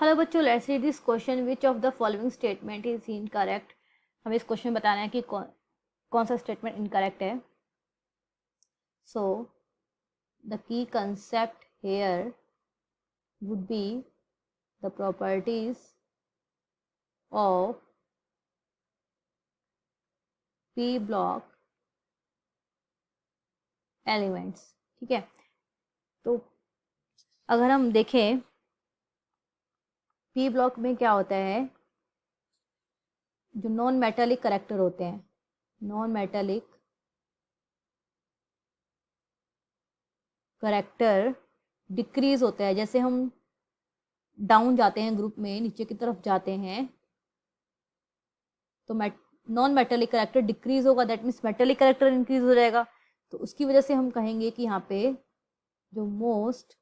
Hello बच्चों, let's read this question. Which of the following statement is incorrect. हमें इस question में बताना है कि कौन सा स्टेटमेंट इनकरेक्ट है। So the key concept here would be the properties of P block elements. ठीक है, तो अगर हम देखें पी ब्लॉक में क्या होता है, जो नॉन मेटालिक करेक्टर होते हैं, नॉन मेटालिक करेक्टर डिक्रीज होता है। जैसे हम डाउन जाते हैं ग्रुप में, नीचे की तरफ जाते हैं, तो नॉन मेटेलिक करेक्टर डिक्रीज होगा, that means metallic character increase हो जाएगा। तो उसकी वजह से हम कहेंगे कि यहाँ पे जो मोस्ट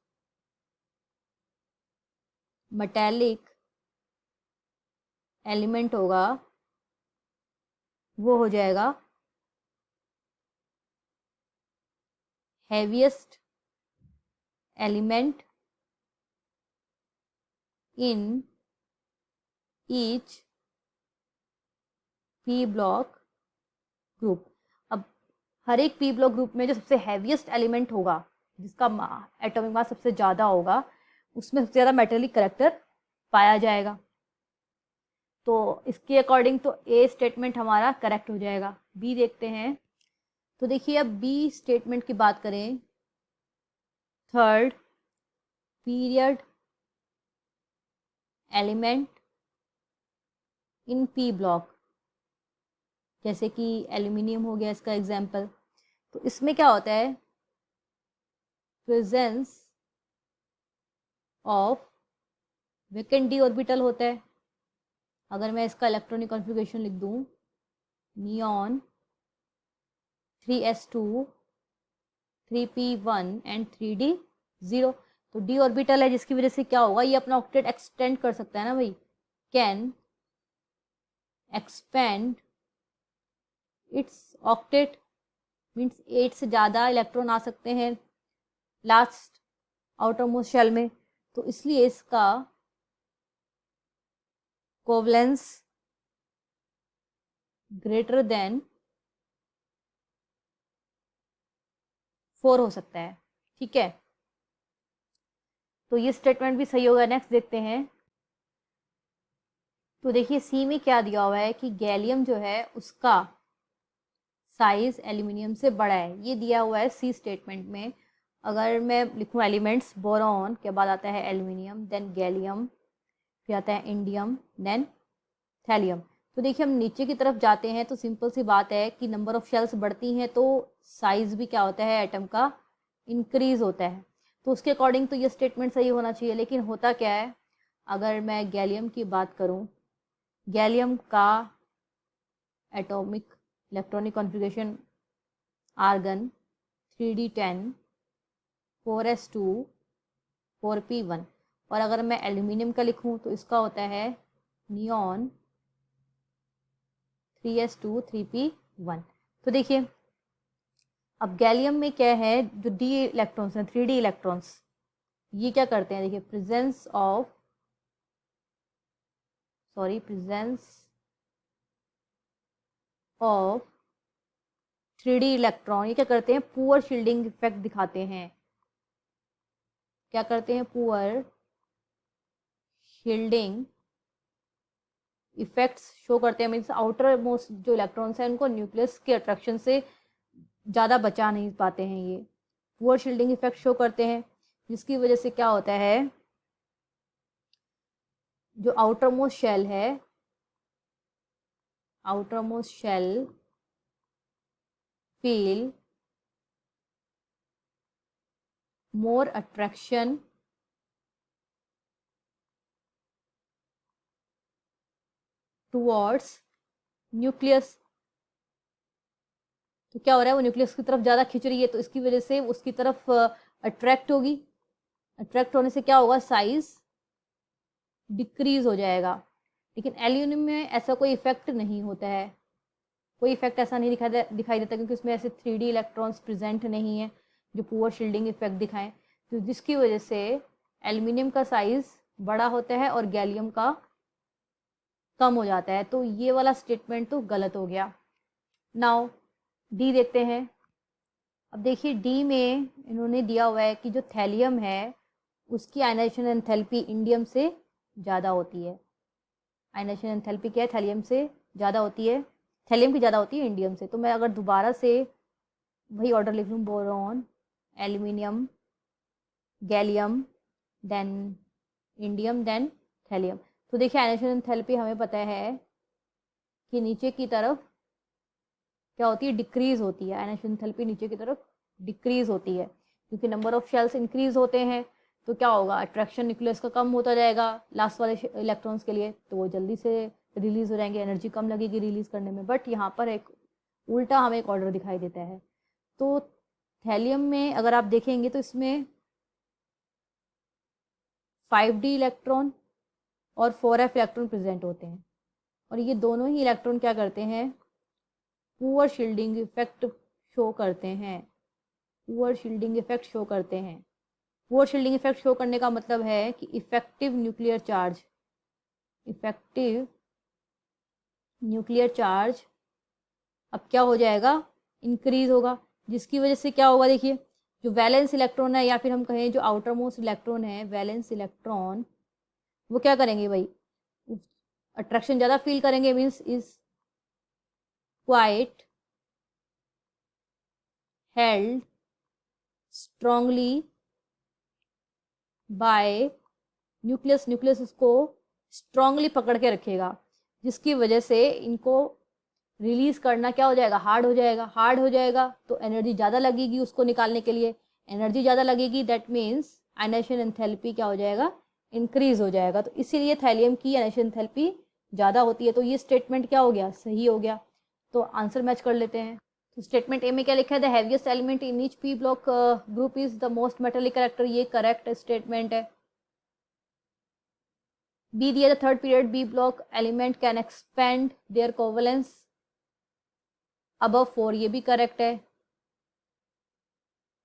मेटेलिक एलिमेंट होगा वो हो जाएगा heaviest element in each p block group. अब हर एक पी ब्लॉक ग्रुप में जो सबसे हैवीएस्ट एलिमेंट होगा, जिसका एटॉमिक मास सबसे ज़्यादा होगा, उसमें सबसे ज़्यादा मेटेलिक करेक्टर पाया जाएगा। तो इसके अकॉर्डिंग तो ए स्टेटमेंट हमारा करेक्ट हो जाएगा। बी देखते हैं। तो देखिए, अब बी स्टेटमेंट की बात करें, third period element in P block, जैसे कि एल्यूमिनियम हो गया इसका एग्जाम्पल। तो इसमें क्या होता है, presence of vacant D orbital होता है। अगर मैं इसका इलेक्ट्रॉनिक कॉन्फ़िगरेशन लिख दूं, neon 3s2 3p1 and 3d0, तो डी ऑर्बिटल है, जिसकी वजह से क्या होगा, ये अपना ऑक्टेट एक्सटेंड कर सकता है ना भाई, can expand it's octet, means 8 से ज़्यादा इलेक्ट्रॉन आ सकते हैं लास्ट आउटर मोस्ट शेल में। तो इसलिए इसका कोवलेंस ग्रेटर देन 4 हो सकता है। ठीक है, तो ये स्टेटमेंट भी सही होगा। नेक्स्ट देखते हैं। तो देखिए सी में क्या दिया हुआ है कि गैलियम जो है उसका साइज एल्यूमिनियम से बड़ा है, ये दिया हुआ है सी स्टेटमेंट में। अगर मैं लिखूं एलिमेंट्स, बोरॉन के बाद आता है एल्यूमिनियम, देन गैलियम, फिर आता है इंडियम, देन थैलियम। तो देखिए हम नीचे की तरफ जाते हैं तो सिंपल सी बात है कि नंबर ऑफ शेल्स बढ़ती हैं तो साइज भी क्या होता है, एटम का इंक्रीज होता है। तो उसके अकॉर्डिंग तो ये स्टेटमेंट सही होना चाहिए। लेकिन होता क्या है, अगर मैं गैलियम की बात करूं, गैलियम का atomic electronic configuration argon 3d10 4s2 4p1, और अगर मैं एल्यूमिनियम का लिखूं तो इसका होता है नियॉन 3s2 3p1। तो देखिए अब गैलियम में क्या है, जो डी इलेक्ट्रॉन्स हैं, 3d इलेक्ट्रॉन्स, ये क्या करते हैं, देखिए प्रेजेंस ऑफ 3d इलेक्ट्रॉन, ये क्या करते हैं, पुअर शील्डिंग इफेक्ट दिखाते हैं। क्या करते हैं, पुअर शील्डिंग इफेक्ट्स शो करते हैं। मीन्स आउटर मोस्ट जो इलेक्ट्रॉन्स हैं उनको न्यूक्लियस के अट्रैक्शन से ज़्यादा बचा नहीं पाते हैं, ये पुअर शील्डिंग इफेक्ट शो करते हैं, जिसकी वजह से क्या होता है, जो outer most shell feel more attraction towards nucleus. तो क्या हो रहा है, वो न्यूक्लियस की तरफ ज़्यादा खिंच रही है, तो इसकी वजह से उसकी तरफ अट्रैक्ट होगी। अट्रैक्ट होने से क्या होगा, साइज डिक्रीज हो जाएगा। लेकिन एल्यूमिनियम में ऐसा कोई इफेक्ट नहीं होता है, कोई इफेक्ट ऐसा नहीं दिखाई देता, क्योंकि उसमें ऐसे 3d इलेक्ट्रॉन्स प्रेजेंट नहीं है जो पुअर शील्डिंग इफेक्ट दिखाएं, तो जिसकी वजह से एल्यूमिनियम का साइज बड़ा होता है और गैलियम का कम हो जाता है। तो ये वाला स्टेटमेंट तो गलत हो गया। नाउ डी देखते हैं। अब देखिए डी में इन्होंने दिया हुआ है कि जो थैलियम है उसकी आयनाइजेशन एंथैल्पी इंडियम से ज़्यादा होती है। आयनाइजेशन एंथैल्पी क्या है, थैलियम से ज़्यादा होती है, थैलियम की ज़्यादा होती है इंडियम से। तो मैं अगर दोबारा से वही ऑर्डर लिख लूँ, boron, aluminium, gallium, then indium, then thallium. तो देखिए आयनाइजेशन एंथैल्पी हमें पता है कि नीचे की तरफ क्या होती है, डिक्रीज होती है। आयनाइजेशन एंथैल्पी नीचे की तरफ डिक्रीज होती है क्योंकि नंबर ऑफ शेल्स इंक्रीज होते हैं। तो क्या होगा, अट्रैक्शन न्यूक्लियस का कम होता जाएगा लास्ट वाले इलेक्ट्रॉन्स के लिए, तो वो जल्दी से रिलीज हो जाएंगे, एनर्जी कम लगेगी रिलीज करने में। बट यहाँ पर एक उल्टा हमें एक ऑर्डर दिखाई देता है। तो थैलियम में अगर आप देखेंगे तो इसमें 5d इलेक्ट्रॉन और 4f इलेक्ट्रॉन प्रेजेंट होते हैं, और ये दोनों ही इलेक्ट्रॉन क्या करते हैं, पुअर शील्डिंग इफेक्ट शो करते हैं। पुअर शील्डिंग इफेक्ट शो करते हैं। पुअर शील्डिंग इफेक्ट शो करने का मतलब है कि इफेक्टिव न्यूक्लियर चार्ज अब क्या हो जाएगा, इंक्रीज होगा, जिसकी वजह से क्या होगा, देखिए जो वैलेंस इलेक्ट्रॉन है या फिर हम कहें जो आउटर मोस्ट इलेक्ट्रॉन है, वैलेंस इलेक्ट्रॉन, वो क्या करेंगे भाई, अट्रैक्शन ज़्यादा फील करेंगे, means is quite held strongly bye nucleus. Nucleus उसको स्ट्रांगली पकड़ के रखेगा, जिसकी वजह से इनको रिलीज करना क्या हो जाएगा, हार्ड हो जाएगा। हार्ड हो जाएगा तो एनर्जी ज़्यादा लगेगी उसको निकालने के लिए, एनर्जी ज़्यादा लगेगी, दैट मीन्स आयनाइजेशन एंथैल्पी क्या हो जाएगा, इंक्रीज हो जाएगा। तो इसीलिए थैलियम की आयनाइजेशन एंथैल्पी ज़्यादा होती है। तो ये स्टेटमेंट क्या हो गया, सही हो गया। तो आंसर मैच कर लेते हैं। तो स्टेटमेंट ए में क्या लिखा है, the heaviest element in each p block group is the most metallic character, ये करेक्ट स्टेटमेंट है। बी दिया, the third period b block element can expand their covalence above 4, ये भी करेक्ट है।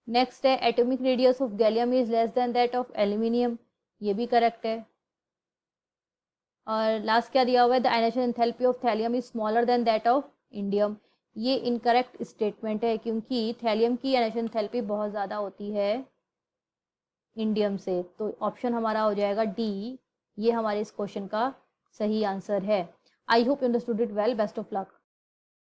नेक्स्ट है, atomic radius of gallium is less than that of aluminium, ये भी correct है। और लास्ट क्या दिया हुआ है, the ionisation enthalpy of thallium is smaller than that of indium, ये इनकरेक्ट स्टेटमेंट है क्योंकि थैलियम की आयनाइजेशन एंथैल्पी बहुत ज़्यादा होती है इंडियम से। तो ऑप्शन हमारा हो जाएगा डी, ये हमारे इस क्वेश्चन का सही आंसर है। I hope you understood it well, best of luck.